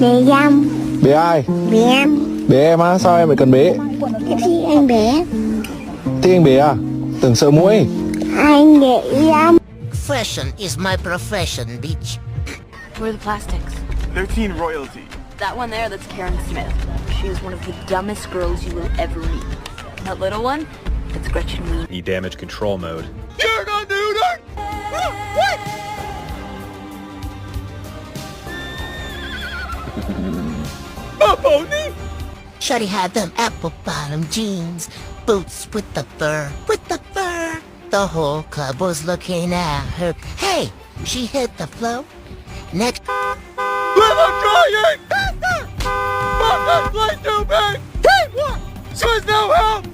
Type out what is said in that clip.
Bế em. Bế ai? Bế em. Bế em á? Sao em lại cần bế? Thế thì anh bế. Thích anh bế à? Tưởng sợ muỗi. Anh bế em. Fashion is my profession, bitch. Where are the plastics? They're teen royalty. That one there, that's Karen Smith. She is one of the dumbest girls you will ever meet. That little one, that's Gretchen Wien. Need damage control mode. You're not neutered! What? A pony? Shorty had them apple bottom jeans, boots with the fur, The whole club was looking at her. Hey, she hit the flow. Next. Live, I'm trying! Faster! Fuck, that's way too big! Teamwork! Says no help!